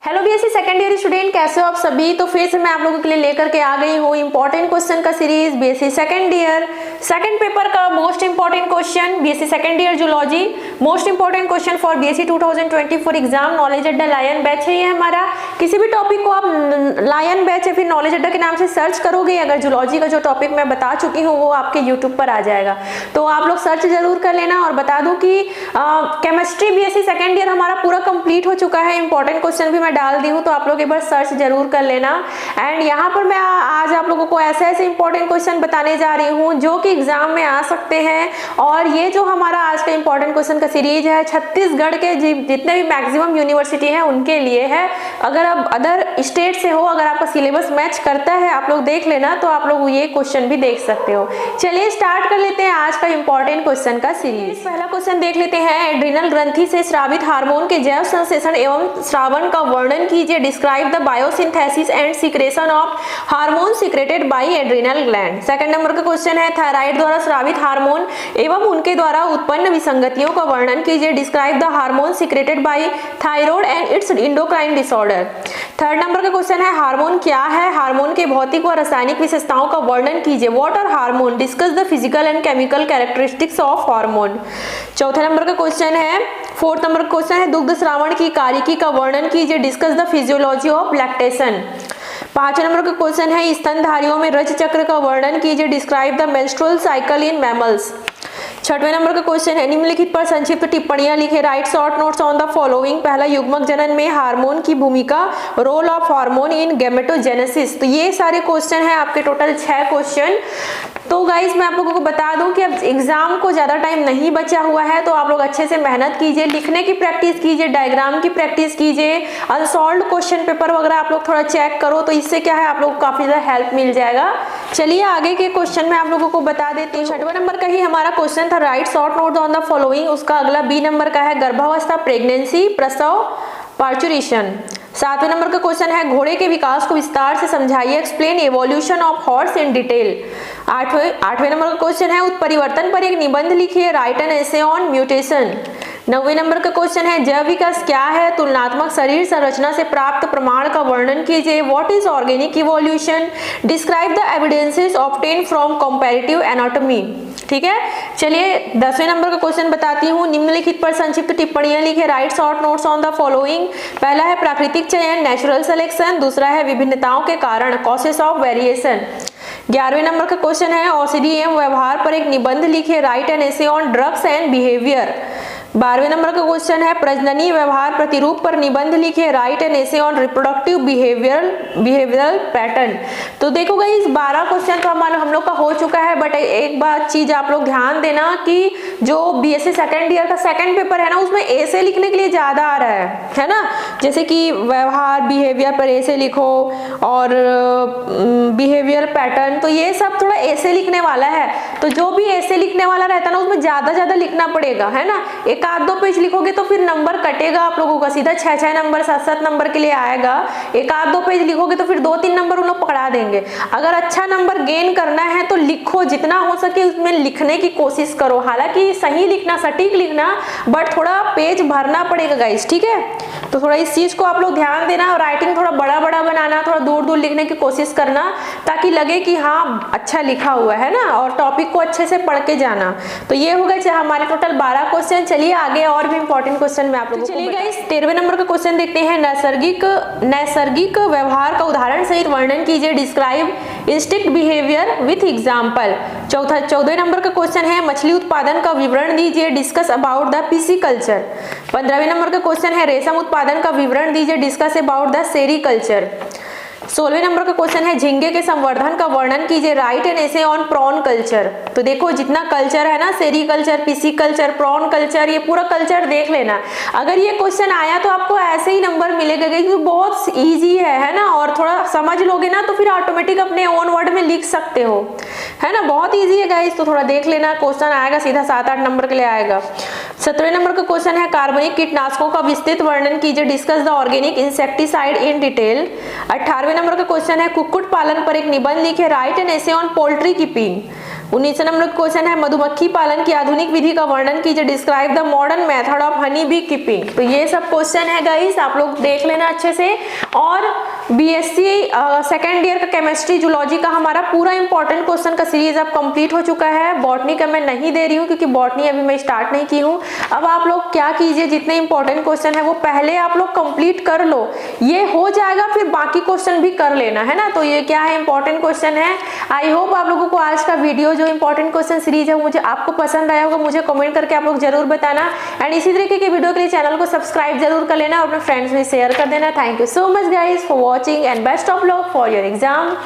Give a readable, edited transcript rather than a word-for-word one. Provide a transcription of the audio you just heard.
Hello BSc second year student, कैसे हो आप सभी। तो फिर से मैं आप लोगों के लिए लेकर के आ गई हूँ इंपॉर्टेंट क्वेश्चन का series BSc second year second paper का most important question BSc second year zoology most important question for BSc 2024 exam knowledge Adda lion batch है ये हमारा। किसी भी टॉपिक को आप लायन बैच या फिर नॉलेज अड्डा के नाम से सर्च करोगे, अगर जूलॉजी का जो टॉपिक मैं बता चुकी हूँ वो आपके यूट्यूब पर आ जाएगा, तो आप लोग सर्च जरूर कर लेना। और बता दूं कि केमिस्ट्री बीएससी सेकंड ईयर हमारा पूरा कंप्लीट हो चुका है, इंपॉर्टेंट क्वेश्चन भी मैं डाल दी हूँ, तो आप लोग एक बार सर्च जरूर कर लेना। एंड यहाँ पर मैं आज आप लोगों को ऐसे ऐसे इंपॉर्टेंट क्वेश्चन बताने जा रही हूँ जो कि एग्जाम में आ सकते हैं। और ये जो हमारा आज का इंपॉर्टेंट क्वेश्चन का सीरीज है छत्तीसगढ़ के जितने भी मैक्सिमम यूनिवर्सिटी है उनके लिए है। अगर आप अदर स्टेट से हो, अगर आपका सिलेबस मैच करता है, आप लोग देख लेना, तो आप लोग ये क्वेश्चन भी देख सकते हो। चलिए स्टार्ट कर लेते हैं आज का इंपॉर्टेंट क्वेश्चन का सीरीज। पहला क्वेश्चन देख लेते हैं, एड्रिनल ग्रंथि से स्रावित हार्मोन के जैव संश्लेषण एवं स्रावण का वर्णन कीजिए। Describe the biosynthesis and secretion of hormone secreted by adrenal gland. Second number का क्वेश्चन है, थायराइड द्वारा स्रावित हार्मोन एवं उनके द्वारा उत्पन्न विसंगतियों का वर्णन कीजिए। Describe the hormone secreted by thyroid and it's endocrine disorder. Third number का क्वेश्चन है, हार्मोन क्या है, हार्मोन के भौतिक व रासायनिक विशेषताओं का वर्णन कीजिए। What are hormone, discuss the physical and chemical characteristics of hormone. चौथे नंबर का क्वेश्चन है, फोर्थ नंबर का क्वेश्चन है, दुग्ध श्रावण की कारिकी का वर्णन कीजिए। Discuss the physiology of lactation. पांचवें नंबर का क्वेश्चन है, स्तनधारियों में रज चक्र का वर्णन कीजिए। Describe the menstrual cycle in mammals. छठवें नंबर का क्वेश्चन है, निम्नलिखित पर संक्षिप्त टिप्पणियां लिखे। Write short notes on the following. पहला, युग्मक जनन में हार्मोन की भूमिका, role of hormone in gametogenesis. तो ये सारे क्वेश्चन है आपके, टोटल 6 क्वेश्चन। तो गाइस मैं आप लोगों को बता दूं कि अब एग्जाम को ज्यादा टाइम नहीं बचा हुआ है, तो आप लोग अच्छे से मेहनत कीजिए, लिखने की प्रैक्टिस कीजिए, डायग्राम की प्रैक्टिस कीजिए, अनसॉल्व्ड क्वेश्चन पेपर वगैरह आप लोग थोड़ा चेक करो, तो इससे क्या है आप लोग को काफी ज्यादा हेल्प मिल जाएगा। चलिए आगे के क्वेश्चन में आप लोगों को बता देती हूँ। छठवें नंबर का ही हमारा क्वेश्चन था, right short note on the following. उसका अगला बी नंबर का है, गर्भावस्था, प्रेगनेंसी, प्रसव, पार्चुरेशन। सातवें नंबर का क्वेश्चन है, घोड़े के विकास को विस्तार से समझाइए। Explain evolution of horse in detail. आठवें नंबर का क्वेश्चन है, उत्परिवर्तन पर एक निबंध लिखिए। Write an essay on mutation. 9वें नंबर का क्वेश्चन है, जैव विकास क्या है, तुलनात्मक शरीर संरचना से प्राप्त प्रमाण का वर्णन कीजिए। What is organic evolution. Describe the evidences obtained from comparative anatomy. ठीक है, चलिए 10वें नंबर का क्वेश्चन बताती हूँ, निम्नलिखित पर संक्षिप्त टिप्पणियां लिखे। Write short notes on the following. पहला है प्राकृतिक चयन, नेचुरल सिलेक्शन। दूसरा है विभिन्नताओं के कारण, कॉसेस ऑफ वेरिएशन। 11वें नंबर का क्वेश्चन है, औषधि एवं व्यवहार पर एक निबंध लिखिए। Write an essay on drugs and behaviour. 12वें नंबर का क्वेश्चन है, प्रजननीय व्यवहार प्रतिरूप पर निबंध लिखिए। Write an essay on reproductive behavioural pattern. तो देखो गाइस 12 क्वेश्चन तो हम लोग का हो चुका है, बट एक बात चीज आप लोग ध्यान देना कि जो बीएससी सेकंड ईयर का सेकंड पेपर है ना, उसमें ऐसे लिखने के लिए ज्यादा आ रहा है ना, जैसे कि व्यवहार बिहेवियर पर ऐसे लिखो और बिहेवियर पैटर्न, तो ये सब थोड़ा ऐसे लिखने वाला है। तो जो भी ऐसे लिखने वाला रहता है ना, उसमें ज्यादा लिखना पड़ेगा, है ना। एक आध 2 पेज लिखोगे तो फिर नंबर कटेगा आप लोगों का, सीधा 6 नंबर 7 नंबर के लिए आएगा। एक आध 2 पेज लिखोगे तो फिर 2-3 नंबर उन लोग पकड़ा देंगे। अगर अच्छा नंबर गेन करना है तो लिखो, जितना हो सके उसमें लिखने की कोशिश करो। हालांकि सही लिखना, सटीक लिखना, बट थोड़ा पेज भरना पड़ेगा गाइस, ठीक है। तो थोड़ा इस चीज को आप लोग ध्यान देना, और राइटिंग थोड़ा बड़ा बनाना, थोड़ा दूर लिखने की कोशिश करना, ताकि लगे कि हाँ अच्छा लिखा हुआ है ना, और टॉपिक को अच्छे से पढ़ के जाना। तो ये हो गए हमारे टोटल 12 क्वेश्चन। चलिए आगे और भी इंपॉर्टेंट क्वेश्चन में आप लोगों को चलिए गाइस 13वें नंबर का क्वेश्चन देखते हैं, नैसर्गिक व्यवहार का उदाहरण सहित वर्णन कीजिए। Describe instinct behaviour with example. 14वें नंबर का क्वेश्चन है, मछली उत्पादन का विवरण दीजिए। Discuss about the pisciculture. 15वें नंबर का क्वेश्चन है, रेशम उत्पादन का विवरण दीजिए। Discuss about the sericulture. 16वें नंबर का क्वेश्चन है, झींगे के संवर्धन का वर्णन कीजिए। Write an essay on prawn culture. तो देखो जितना कल्चर है ना, सेरीकल्चर, पिसिकल्चर, प्रॉन कल्चर, ये पूरा कल्चर देख लेना। अगर ये क्वेश्चन आया तो आपको ऐसे ही नंबर मिलेगा, क्योंकि बहुत इजी है ना, और थोड़ा समझ लोगे ना तो फिर ऑटोमेटिक अपने ओन वर्ड में लिख सकते हो, है ना। बहुत इजी है गाइस, तो थोड़ा देख लेना, क्वेश्चन आएगा सीधा 7-8 नंबर के लिए आएगा। 17वें नंबर का क्वेश्चन है कार्बनिक कीटनाशकों का विस्तृत वर्णन कीजिए, discuss the organic insecticide in detail. 18वें नंबर का क्वेश्चन है कुक्कुट पालन पर एक निबंध लिखे, write an essay on poultry keeping. 19वें नंबर का क्वेश्चन है मधुमक्खी पालन की आधुनिक विधि का वर्णन कीजिए, describe the modern method of honey bee keeping. तो ये सब क्वेश्चन है गाइस, आप लोग देख लेना अच्छे से। और बीएससी सेकेंड ईयर का केमिस्ट्री जूलॉजी का हमारा पूरा इंपॉर्टेंट क्वेश्चन का सीरीज अब कंप्लीट हो चुका है। बॉटनी का मैं नहीं दे रही हूँ क्योंकि बॉटनी अभी मैं स्टार्ट नहीं की हूँ। अब आप लोग क्या कीजिए, जितने इंपॉर्टेंट क्वेश्चन है वो पहले आप लोग कंप्लीट कर लो, ये हो जाएगा फिर बाकी क्वेश्चन भी कर लेना है ना। तो ये क्या है, इंपॉर्टेंट क्वेश्चन है। आई होप आप लोगों को आज का वीडियो जो इंपॉर्टेंट क्वेश्चन सीरीज है मुझे आपको पसंद आया होगा। मुझे कमेंट करके आप लोग जरूर बताना एंड इसी तरीके की वीडियो के लिए चैनल को सब्सक्राइब जरूर कर लेना और अपने फ्रेंड्स में शेयर कर देना। Thank you so much guys for watching and best of luck for your exam.